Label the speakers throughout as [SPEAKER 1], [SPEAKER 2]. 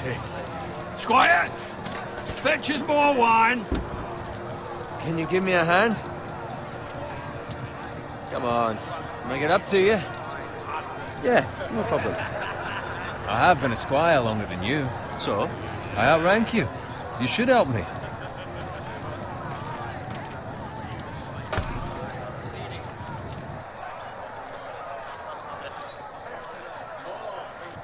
[SPEAKER 1] dirty. Squire! Fetch us more wine!
[SPEAKER 2] Can you give me a hand? Come on. Make it up to you.
[SPEAKER 3] Yeah, no problem.
[SPEAKER 4] I have been a squire longer than you.
[SPEAKER 3] So?
[SPEAKER 4] I outrank you. You should help me.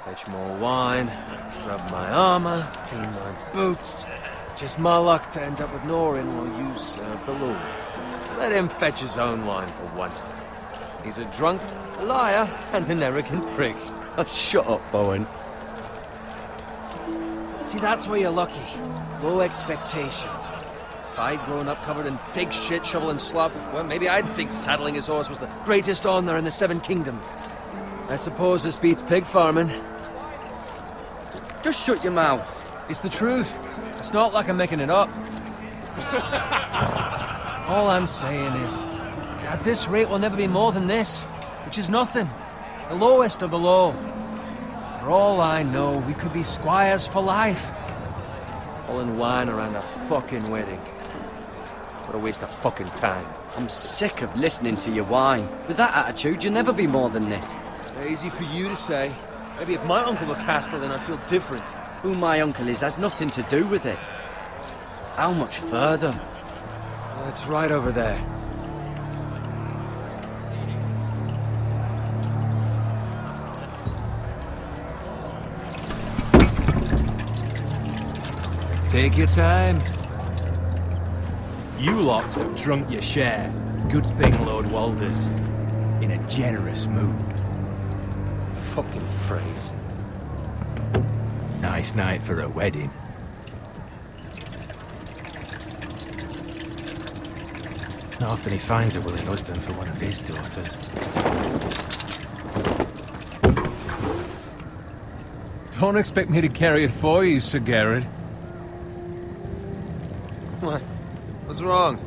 [SPEAKER 2] Fetch more wine, scrub my armor, clean my boots. Just my luck to end up with Norin while you serve the Lord. Let him fetch his own wine for once. He's a drunk, a liar, and an arrogant prick.
[SPEAKER 3] Oh, shut up, Bowen.
[SPEAKER 2] See, that's where you're lucky. Low expectations. If I'd grown up covered in pig shit, shovel and slop, well, maybe I'd think saddling his horse was the greatest honor in the Seven Kingdoms. I suppose this beats pig farming.
[SPEAKER 3] Just shut your mouth.
[SPEAKER 2] It's the truth. It's not like I'm making it up. All I'm saying is, at this rate we'll never be more than this, which is nothing. The lowest of the low. For all I know, we could be squires for life. All in wine around a fucking wedding. What a waste of fucking time.
[SPEAKER 3] I'm sick of listening to your whine. With that attitude, you'll never be more than this.
[SPEAKER 2] Easy for you to say. Maybe if my uncle were Castellan, I'd feel different.
[SPEAKER 3] Who my uncle is has nothing to do with it. How much further?
[SPEAKER 2] It's right over there. Take your time.
[SPEAKER 1] You lot have drunk your share. Good thing Lord Walder's in a generous mood.
[SPEAKER 2] Fucking phrase.
[SPEAKER 1] Nice night for a wedding. Not often he finds a willing husband for one of his daughters.
[SPEAKER 4] Don't expect me to carry it for you, Sir Garrett.
[SPEAKER 2] What? What's wrong?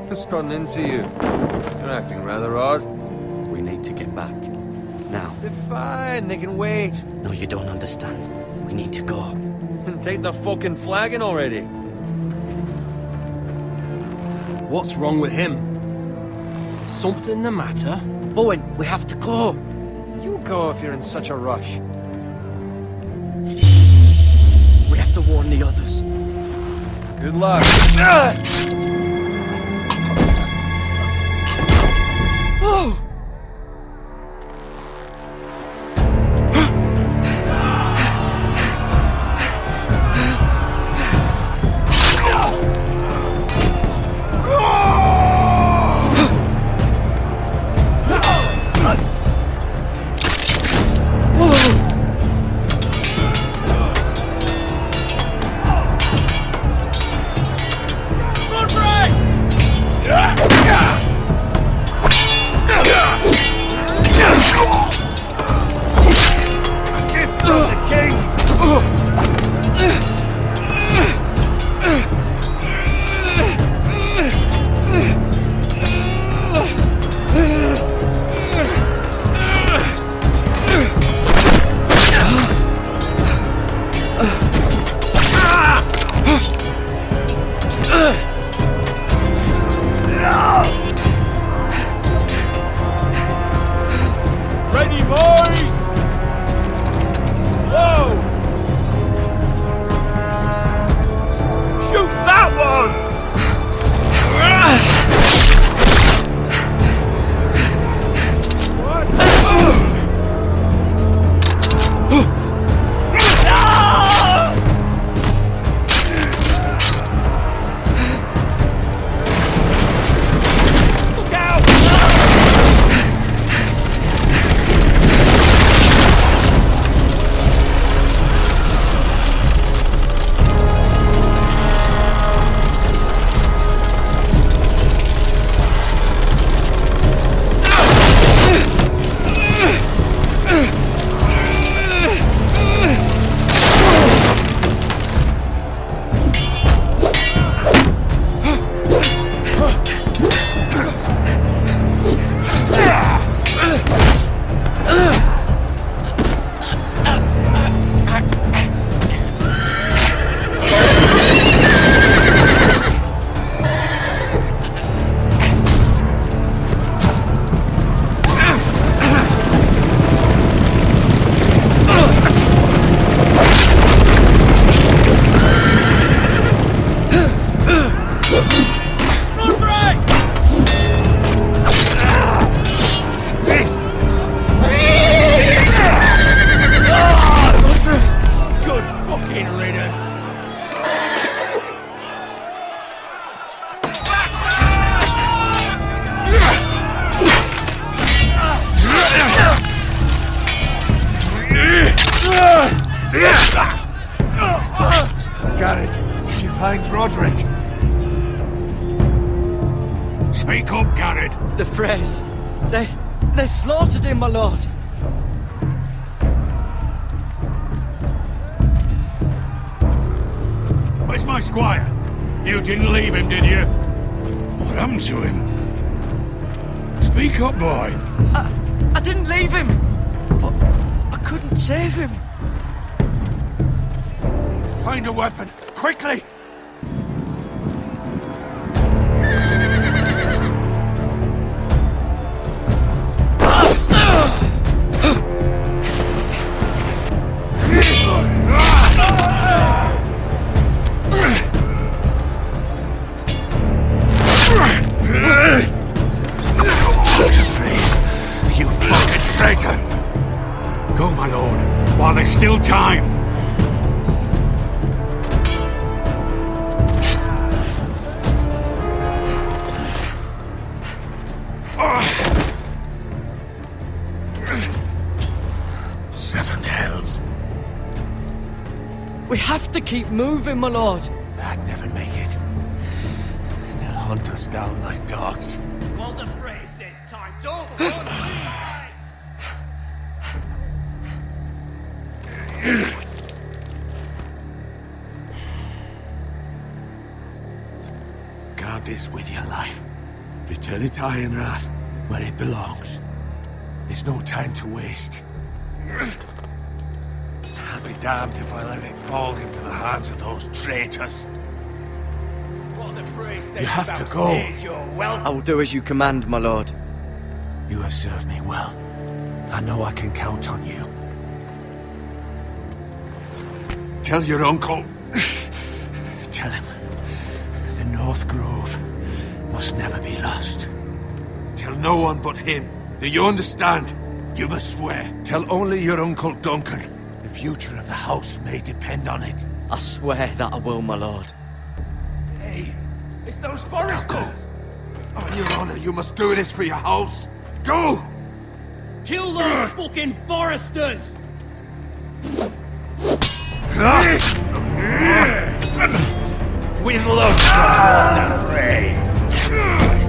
[SPEAKER 2] Just running into you. You're acting rather odd.
[SPEAKER 3] We need to get back. Now.
[SPEAKER 2] They're fine, they can wait.
[SPEAKER 3] No, you don't understand. We need to go.
[SPEAKER 2] And take the fucking flagon already.
[SPEAKER 1] What's wrong with him? Something the matter?
[SPEAKER 3] Bowen, we have to go.
[SPEAKER 2] You go if you're in such a rush.
[SPEAKER 3] We have to warn the others.
[SPEAKER 2] Good luck. Oh! Run,
[SPEAKER 5] Speak up, Garrett.
[SPEAKER 3] The Freys. They slaughtered him, my lord.
[SPEAKER 5] Where's my squire? You didn't leave him, did you? What happened to him? Speak up, boy.
[SPEAKER 3] I didn't leave him. But I couldn't save him.
[SPEAKER 5] Find a weapon, quickly! You fucking traitor! Go, my lord, while there's still time. Seven hells.
[SPEAKER 3] We have to keep moving, my lord.
[SPEAKER 5] I'd never make it. They'll hunt us down like dogs.
[SPEAKER 1] Well, the Frey says time's over.
[SPEAKER 5] Guard this with your life. Return it to Ironrath, where it belongs. There's no time to waste. I'll be damned if I let it fall into the hands of those traitors.
[SPEAKER 1] Well, the Frey says
[SPEAKER 5] You have to
[SPEAKER 1] about
[SPEAKER 5] go.
[SPEAKER 1] stage, you're well.
[SPEAKER 3] I will do as you command, my lord.
[SPEAKER 5] You have served me well. I know I can count on you. Tell your uncle. Tell him. The North Grove must never be lost. Tell no one but him. Do you understand? You must swear. Tell only your Uncle Duncan. The future of the house may depend on it.
[SPEAKER 3] I swear that I will, my lord.
[SPEAKER 1] Hey, it's those
[SPEAKER 5] Now
[SPEAKER 1] foresters.
[SPEAKER 5] go. On your honor, you must do this for your house. Go!
[SPEAKER 1] Kill those fucking foresters! With love from the Frey.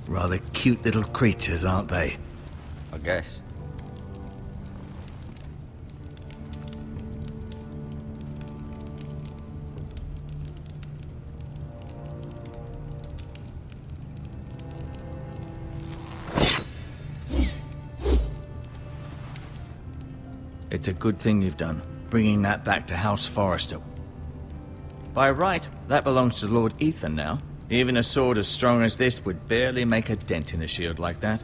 [SPEAKER 6] Rather cute little creatures, aren't they?
[SPEAKER 3] I guess.
[SPEAKER 6] It's a good thing you've done, bringing that back to House Forrester. By right, that belongs to Lord Ethan now. Even a sword as strong as this would barely make a dent in a shield like that.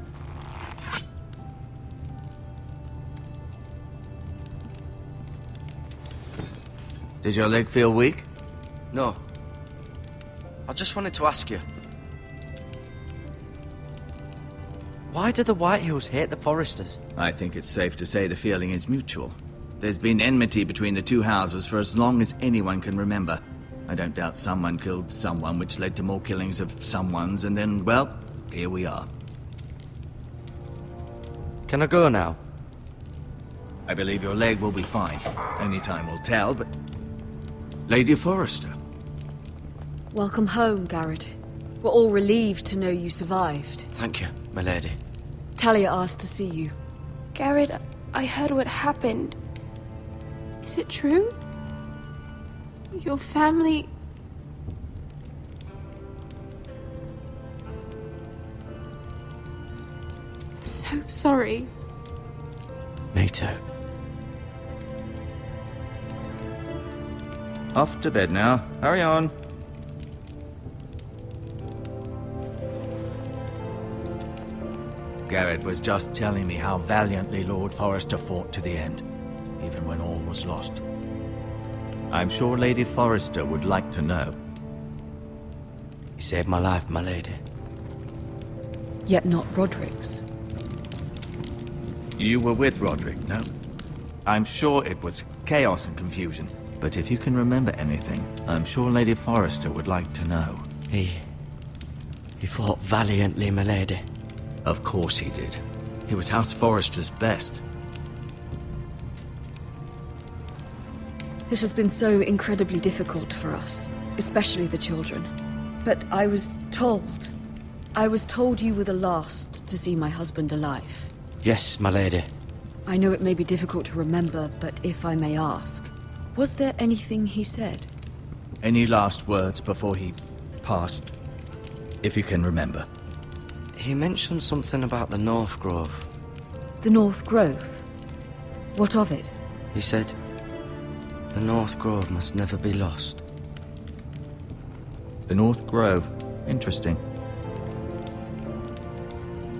[SPEAKER 6] Did your leg feel weak?
[SPEAKER 3] No. I just wanted to ask you. Why do the Whitehills hate the Foresters?
[SPEAKER 6] I think it's safe to say the feeling is mutual. There's been enmity between the two houses for as long as anyone can remember. I don't doubt someone killed someone, which led to more killings of someones, and then, well, here we are.
[SPEAKER 3] Can I go now?
[SPEAKER 6] I believe your leg will be fine. Only time will tell, but Lady Forrester.
[SPEAKER 7] Welcome home, Garrett. We're all relieved to know you survived.
[SPEAKER 3] Thank you, my lady.
[SPEAKER 7] Talia asked to see you.
[SPEAKER 8] Garrett, I heard what happened. Is it true? Your family... I'm so sorry.
[SPEAKER 3] Me too.
[SPEAKER 6] Off to bed now. Hurry on. Garrett was just telling me how valiantly Lord Forrester fought to the end, even when all was lost. I'm sure Lady Forrester would like to know.
[SPEAKER 3] You saved my life, my lady.
[SPEAKER 7] Yet not Roderick's.
[SPEAKER 6] You were with Roderick, no? I'm sure it was chaos and confusion, but if you can remember anything, I'm sure Lady Forrester would like to know.
[SPEAKER 3] He fought valiantly, my lady.
[SPEAKER 6] Of course he did. He was House Forrester's best.
[SPEAKER 7] This has been so incredibly difficult for us, especially the children. But I was told you were the last to see my husband alive.
[SPEAKER 3] Yes, my lady.
[SPEAKER 7] I know it may be difficult to remember, but if I may ask, was there anything he said?
[SPEAKER 6] Any last words before he passed? If you can remember.
[SPEAKER 3] He mentioned something about the North Grove.
[SPEAKER 7] The North Grove? What of it?
[SPEAKER 3] He said, the North Grove must never be lost.
[SPEAKER 6] The North Grove. Interesting.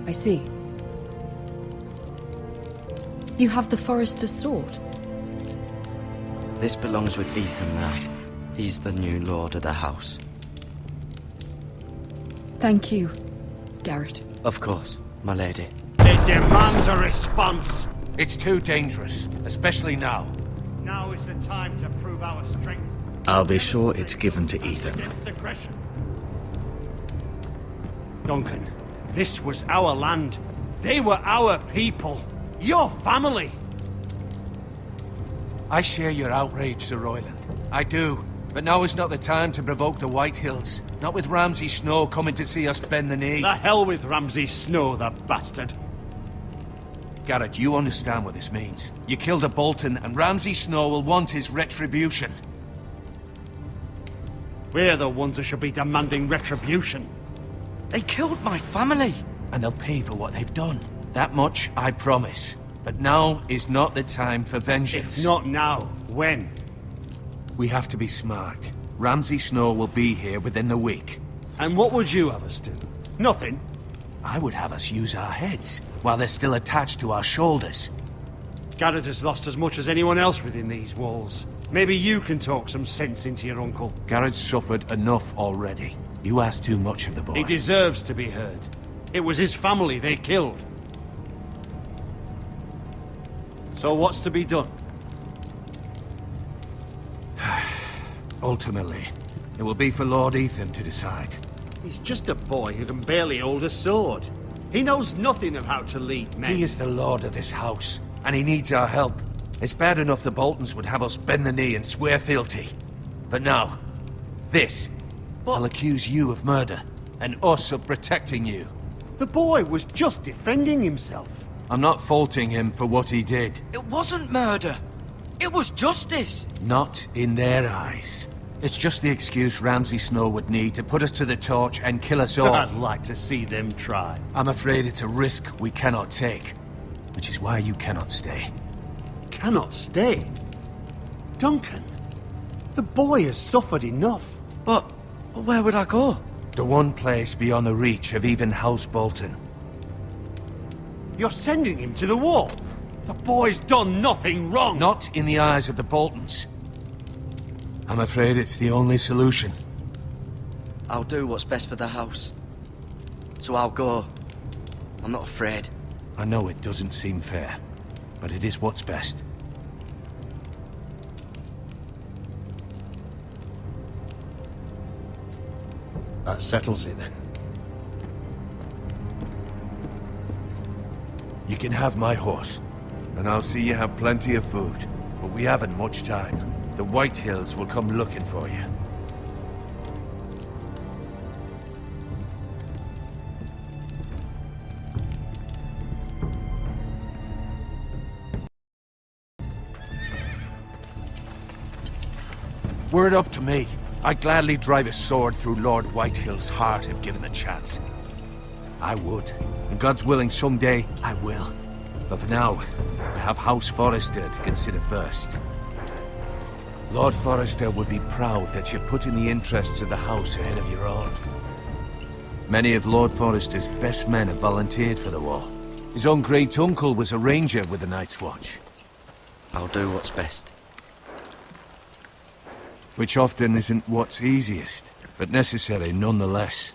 [SPEAKER 7] I see. You have the Forester's sword.
[SPEAKER 3] This belongs with Ethan now. He's the new lord of the house.
[SPEAKER 7] Thank you, Garrett.
[SPEAKER 3] Of course, my lady.
[SPEAKER 5] It demands a response.
[SPEAKER 2] It's too dangerous, especially now.
[SPEAKER 5] Now is the time to prove our strength.
[SPEAKER 6] I'll be sure it's given to Ethan.
[SPEAKER 5] Against aggression. Duncan, this was our land. They were our people. Your family.
[SPEAKER 2] I share your outrage, Sir Royland. I do. But now is not the time to provoke the White Hills. Not with Ramsay Snow coming to see us bend the knee.
[SPEAKER 5] The hell with Ramsay Snow, the bastard.
[SPEAKER 2] Garrett, you understand what this means. You killed a Bolton, and Ramsay Snow will want his retribution.
[SPEAKER 5] We're the ones that should be demanding retribution.
[SPEAKER 3] They killed my family!
[SPEAKER 2] And they'll pay for what they've done. That much I promise. But now is not the time for vengeance.
[SPEAKER 5] If not now, when?
[SPEAKER 2] We have to be smart. Ramsay Snow will be here within the week.
[SPEAKER 5] And what would you have us do? Nothing.
[SPEAKER 2] I would have us use our heads, while they're still attached to our shoulders.
[SPEAKER 5] Garrett has lost as much as anyone else within these walls. Maybe you can talk some sense into your uncle.
[SPEAKER 2] Garrett's suffered enough already. You ask too much of the boy.
[SPEAKER 5] He deserves to be heard. It was his family they killed. So what's to be done?
[SPEAKER 2] Ultimately, it will be for Lord Ethan to decide.
[SPEAKER 5] He's just a boy who can barely hold a sword. He knows nothing of how to lead men.
[SPEAKER 2] He is the lord of this house, and he needs our help. It's bad enough the Boltons would have us bend the knee and swear fealty. But now, this. I'll accuse you of murder, and us of protecting you.
[SPEAKER 5] The boy was just defending himself.
[SPEAKER 2] I'm not faulting him for what he did.
[SPEAKER 3] It wasn't murder! It was justice!
[SPEAKER 2] Not in their eyes. It's just the excuse Ramsay Snow would need to put us to the torch and kill us all.
[SPEAKER 5] I'd like to see them try.
[SPEAKER 2] I'm afraid it's a risk we cannot take, which is why you cannot stay.
[SPEAKER 5] Cannot stay? Duncan, the boy has suffered enough.
[SPEAKER 3] But where would I go?
[SPEAKER 2] The one place beyond the reach of even House Bolton.
[SPEAKER 5] You're sending him to the wall. The boy's done nothing wrong.
[SPEAKER 2] Not in the eyes of the Boltons. I'm afraid it's the only solution.
[SPEAKER 3] I'll do what's best for the house. So I'll go. I'm not afraid.
[SPEAKER 2] I know it doesn't seem fair, but it is what's best.
[SPEAKER 5] That settles it then.
[SPEAKER 2] You can have my horse, and I'll see you have plenty of food, but we haven't much time.
[SPEAKER 5] the White Hills will come looking for you. Were it up to me, I'd gladly drive a sword through Lord Whitehill's heart if given a chance. I would. And God's willing, someday I will. But for now, I have House Forrester to consider first. Lord Forrester would be proud that you're putting the interests of the house ahead of your own. Many of Lord Forrester's best men have volunteered for the war. His own great-uncle was a ranger with the Night's Watch.
[SPEAKER 3] I'll do what's best.
[SPEAKER 5] Which often isn't what's easiest, but necessary nonetheless.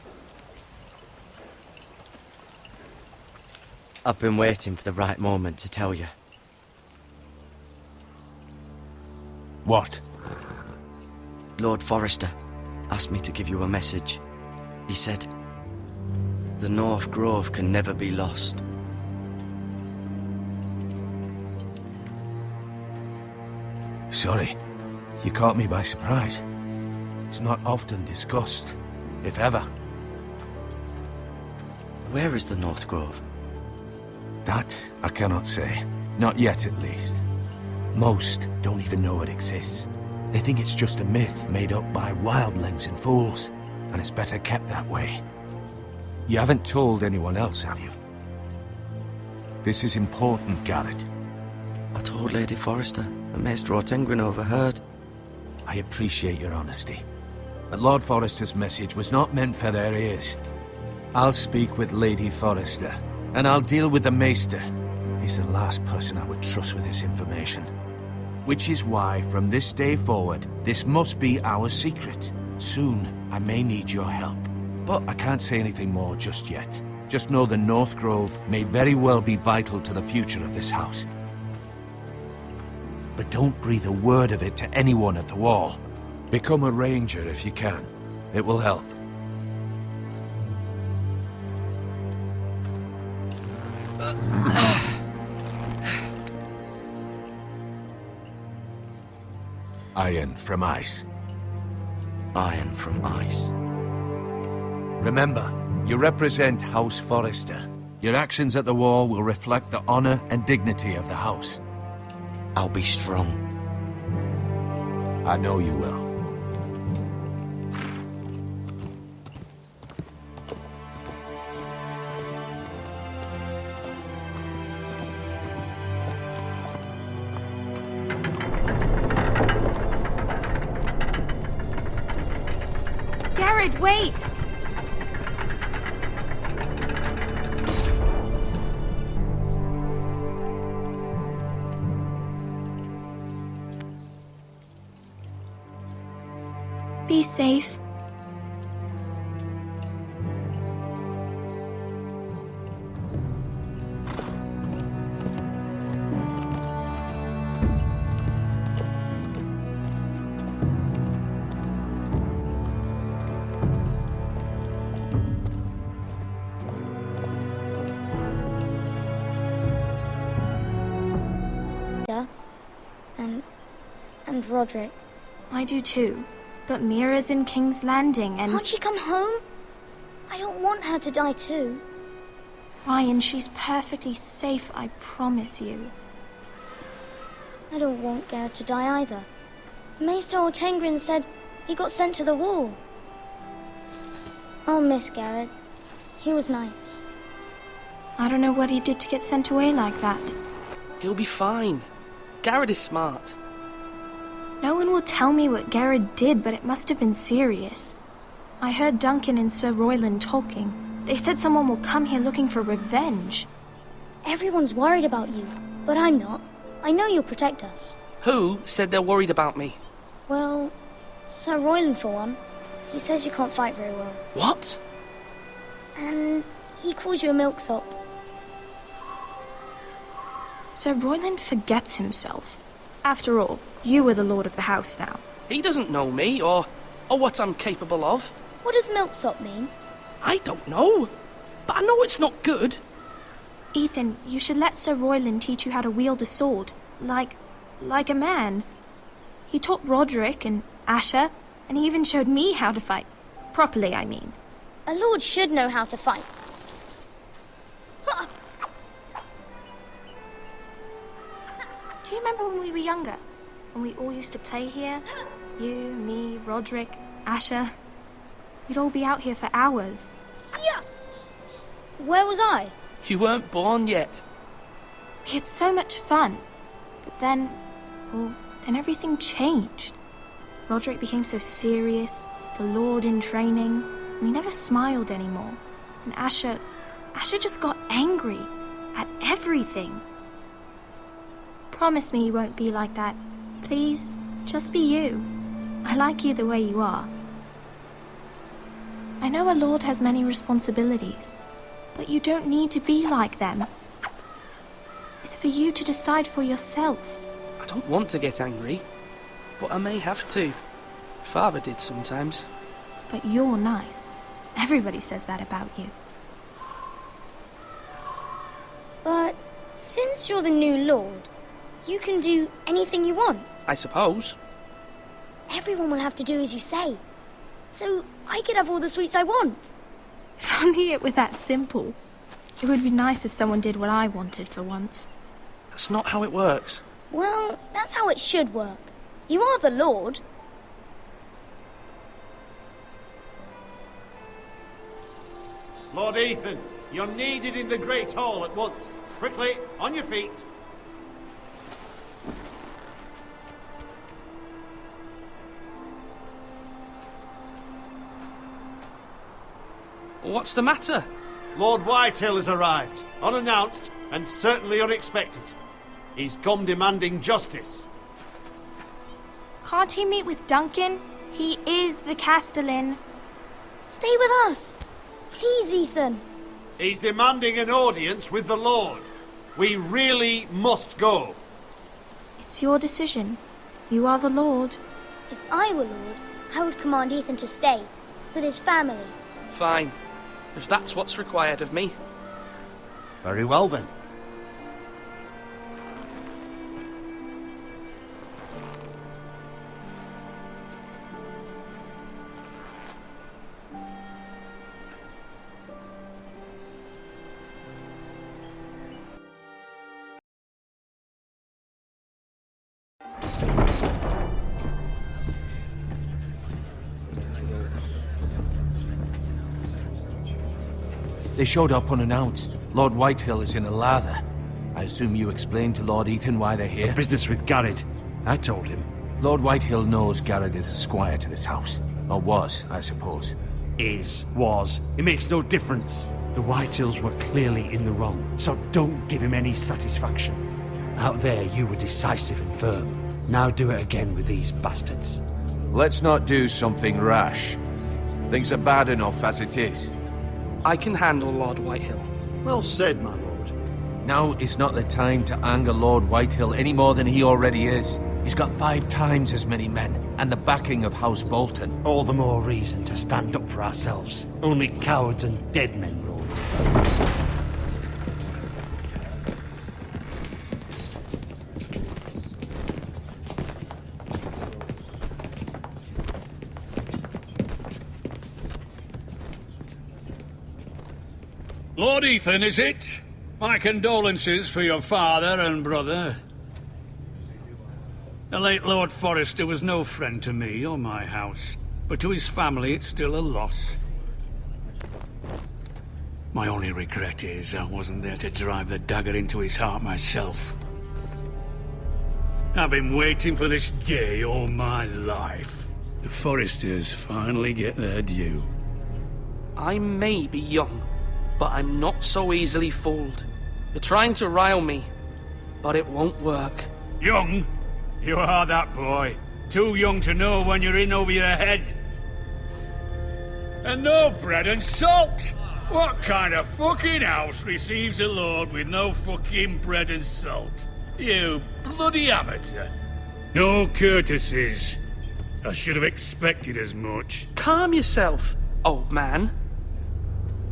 [SPEAKER 3] I've been waiting for the right moment to tell you.
[SPEAKER 5] What?
[SPEAKER 3] Lord Forrester asked me to give you a message. He said, the North Grove can never be lost.
[SPEAKER 5] Sorry. You caught me by surprise. It's not often discussed, if ever.
[SPEAKER 3] Where is the North Grove?
[SPEAKER 5] That I cannot say. Not yet, at least. Most don't even know it exists. They think it's just a myth made up by wildlings and fools, and it's better kept that way. You haven't told anyone else, have you? This is important, Garrett.
[SPEAKER 3] I told Lady Forrester, and Maester Ortengryn overheard.
[SPEAKER 5] I appreciate your honesty. But Lord Forrester's message was not meant for their ears. I'll speak with Lady Forrester, and I'll deal with the Maester. He's the last person I would trust with this information. Which is why, from this day forward, this must be our secret. Soon, I may need your help. But I can't say anything more just yet. Just know the North Grove may very well be vital to the future of this house. But don't breathe a word of it to anyone at the wall. Become a ranger if you can. It will help. Iron from ice.
[SPEAKER 3] Iron from ice.
[SPEAKER 5] Remember, you represent House Forrester. Your actions at the war will reflect the honor and dignity of the house.
[SPEAKER 3] I'll be strong.
[SPEAKER 5] I know you will.
[SPEAKER 8] Garrett, wait! Be safe.
[SPEAKER 9] Yeah, and Roderick.
[SPEAKER 8] I do too. But Mira's in King's Landing and...
[SPEAKER 9] Can't she come home? I don't want her to die too.
[SPEAKER 8] Ryan, she's perfectly safe, I promise you.
[SPEAKER 9] I don't want Garrett to die either. Maester Ortengryn said he got sent to the wall. I'll miss Garrett. He was nice.
[SPEAKER 8] I don't know what he did to get sent away like that.
[SPEAKER 10] He'll be fine. Garrett is smart.
[SPEAKER 8] No one will tell me what Garrett did, but it must have been serious. I heard Duncan and Sir Royland talking. They said someone will come here looking for revenge.
[SPEAKER 9] Everyone's worried about you, but I'm not. I know you'll protect us.
[SPEAKER 10] Who said they're worried about me?
[SPEAKER 9] Well, Sir Royland for one. He says you can't fight very well.
[SPEAKER 10] What?
[SPEAKER 9] And he calls you a milksop.
[SPEAKER 8] Sir Royland forgets himself. After all, you are the lord of the house now.
[SPEAKER 10] He doesn't know me, or what I'm capable of.
[SPEAKER 9] What does milksop mean?
[SPEAKER 10] I don't know, but I know it's not good.
[SPEAKER 8] Ethan, you should let Sir Royland teach you how to wield a sword. Like a man. He taught Roderick and Asher, and he even showed me how to fight. Properly, I mean.
[SPEAKER 9] A lord should know how to fight.
[SPEAKER 8] Do you remember when we were younger? When we all used to play here? You, me, Roderick, Asher. We'd all be out here for hours.
[SPEAKER 9] Yeah. Where was I?
[SPEAKER 10] You weren't born yet.
[SPEAKER 8] We had so much fun. But then, then everything changed. Roderick became so serious, the Lord in training, and he never smiled anymore. And Asher just got angry at everything. Promise me you won't be like that. Please, just be you. I like you the way you are. I know a lord has many responsibilities, but you don't need to be like them. It's for you to decide for yourself.
[SPEAKER 10] I don't want to get angry, but I may have to. Father did sometimes.
[SPEAKER 8] But you're nice. Everybody says that about you.
[SPEAKER 9] But since you're the new lord, you can do anything you want.
[SPEAKER 10] I suppose.
[SPEAKER 9] Everyone will have to do as you say. So I could have all the sweets I want.
[SPEAKER 8] If only it were that simple. It would be nice if someone did what I wanted for once.
[SPEAKER 10] That's not how it works.
[SPEAKER 9] Well, that's how it should work. You are the lord.
[SPEAKER 11] Lord Ethan, you're needed in the Great Hall at once. Quickly, on your feet.
[SPEAKER 10] What's the matter?
[SPEAKER 11] Lord Whitehill has arrived, unannounced and certainly unexpected. He's come demanding justice.
[SPEAKER 8] Can't he meet with Duncan? He is the Castellan.
[SPEAKER 9] Stay with us. Please, Ethan.
[SPEAKER 11] He's demanding an audience with the Lord. We really must go.
[SPEAKER 8] It's your decision. You are the Lord.
[SPEAKER 9] If I were lord, I would command Ethan to stay, with his family.
[SPEAKER 10] Fine. If that's what's required of me.
[SPEAKER 11] Very well then.
[SPEAKER 2] They showed up unannounced. Lord Whitehill is in a lather. I assume you explained to Lord Ethan why they're here?
[SPEAKER 11] Business with Garrett. I told him.
[SPEAKER 2] Lord Whitehill knows Garrett is a squire to this house. Or was, I suppose.
[SPEAKER 11] Was. It makes no difference. The Whitehills were clearly in the wrong, so don't give him any satisfaction. Out there, you were decisive and firm. Now do it again with these bastards.
[SPEAKER 4] Let's not do something rash. Things are bad enough as it is.
[SPEAKER 10] I can handle Lord Whitehill.
[SPEAKER 11] Well said, my lord.
[SPEAKER 2] Now is not the time to anger Lord Whitehill any more than he already is. He's got 5 times as many men, and the backing of House Bolton.
[SPEAKER 11] All the more reason to stand up for ourselves. Only cowards and dead men rule over.
[SPEAKER 12] Lord Ethan, is it? My condolences for your father and brother. The late Lord Forrester was no friend to me or my house, but to his family it's still a loss. My only regret is I wasn't there to drive the dagger into his heart myself. I've been waiting for this day all my life. The Forresters finally get their due.
[SPEAKER 10] I may be young, but I'm not so easily fooled. They're trying to rile me, but it won't work.
[SPEAKER 12] Young? You are that boy. Too young to know when you're in over your head. And no bread and salt! What kind of fucking house receives a lord with no fucking bread and salt? You bloody amateur. No courtesies. I should have expected as much.
[SPEAKER 10] Calm yourself, old man.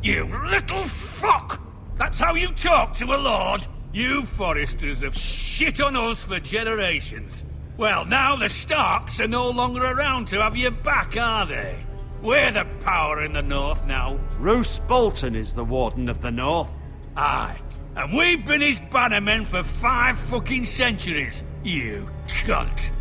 [SPEAKER 12] You little fuck! That's how you talk to a lord? You Forresters have shit on us for generations. Well, now the Starks are no longer around to have your back, are they? We're the power in the north now.
[SPEAKER 11] Roose Bolton is the Warden of the North.
[SPEAKER 12] Aye. And we've been his bannermen for 5 fucking centuries, you cunt.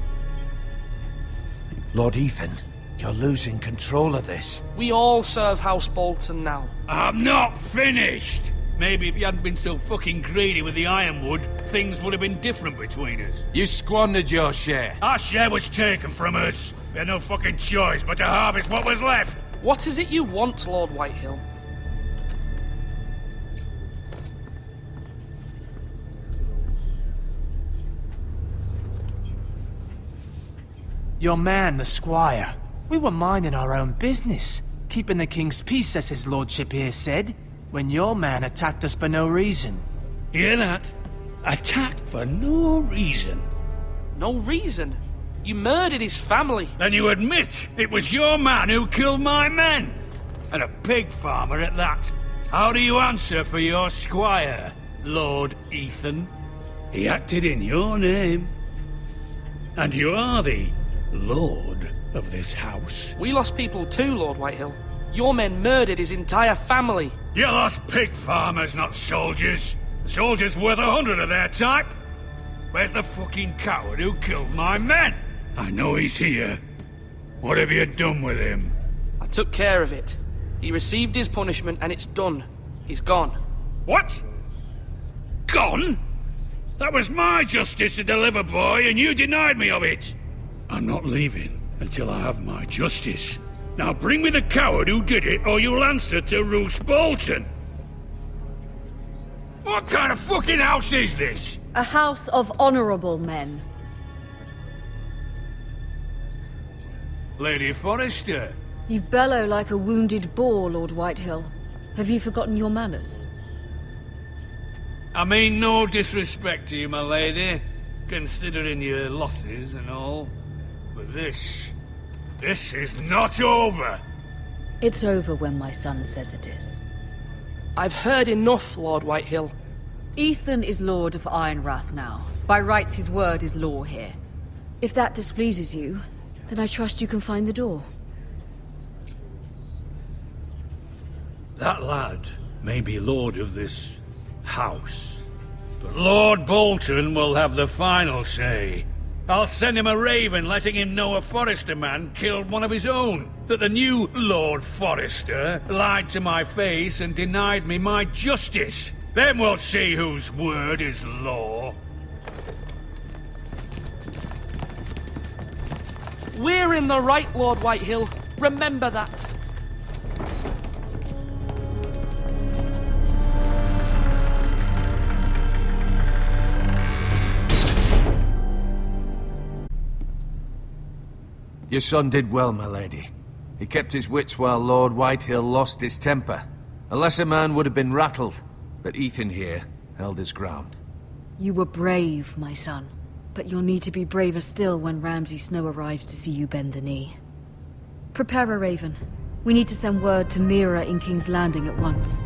[SPEAKER 5] Lord Ethan, you're losing control of this.
[SPEAKER 10] We all serve House Bolton now.
[SPEAKER 12] I'm not finished. Maybe if you hadn't been so fucking greedy with the ironwood, things would have been different between us.
[SPEAKER 4] You squandered your share.
[SPEAKER 12] Our share was taken from us. We had no fucking choice but to harvest what was left.
[SPEAKER 10] What is it you want, Lord Whitehill?
[SPEAKER 2] Your man, the squire. We were minding our own business, keeping the king's peace, as his lordship here said, when your man attacked us for no reason.
[SPEAKER 12] Hear that? Attacked for no reason.
[SPEAKER 10] No reason? You murdered his family.
[SPEAKER 12] Then you admit it was your man who killed my men. And a pig farmer at that. How do you answer for your squire, Lord Ethan? He acted in your name. And you are the lord of this house.
[SPEAKER 10] We lost people too, Lord Whitehill. Your men murdered his entire family.
[SPEAKER 12] You lost pig farmers, not soldiers. The soldiers worth 100 of their type. Where's the fucking coward who killed my men? I know he's here. What have you done with him?
[SPEAKER 10] I took care of it. He received his punishment and it's done. He's gone.
[SPEAKER 12] What? Gone? That was my justice to deliver, boy, and you denied me of it. I'm not leaving until I have my justice. Now bring me the coward who did it, or you'll answer to Roose Bolton. What kind of fucking house is this?
[SPEAKER 7] A house of honorable men.
[SPEAKER 12] Lady Forrester.
[SPEAKER 7] You bellow like a wounded boar, Lord Whitehill. Have you forgotten your manners?
[SPEAKER 12] I mean no disrespect to you, my lady, considering your losses and all. But this is not over.
[SPEAKER 7] It's over when my son says it is.
[SPEAKER 10] I've heard enough, Lord Whitehill.
[SPEAKER 7] Ethan is Lord of Ironrath now. By rights, his word is law here. If that displeases you, then I trust you can find the door.
[SPEAKER 12] That lad may be lord of this house, but Lord Bolton will have the final say. I'll send him a raven letting him know a Forrester man killed one of his own. That the new Lord Forrester lied to my face and denied me my justice. Then we'll see whose word is law.
[SPEAKER 10] We're in the right, Lord Whitehill. Remember that.
[SPEAKER 4] Your son did well, my lady. He kept his wits while Lord Whitehill lost his temper. A lesser man would have been rattled, but Ethan here held his ground.
[SPEAKER 7] You were brave, my son. But you'll need to be braver still when Ramsay Snow arrives to see you bend the knee. Prepare a raven. We need to send word to Mira in King's Landing at once.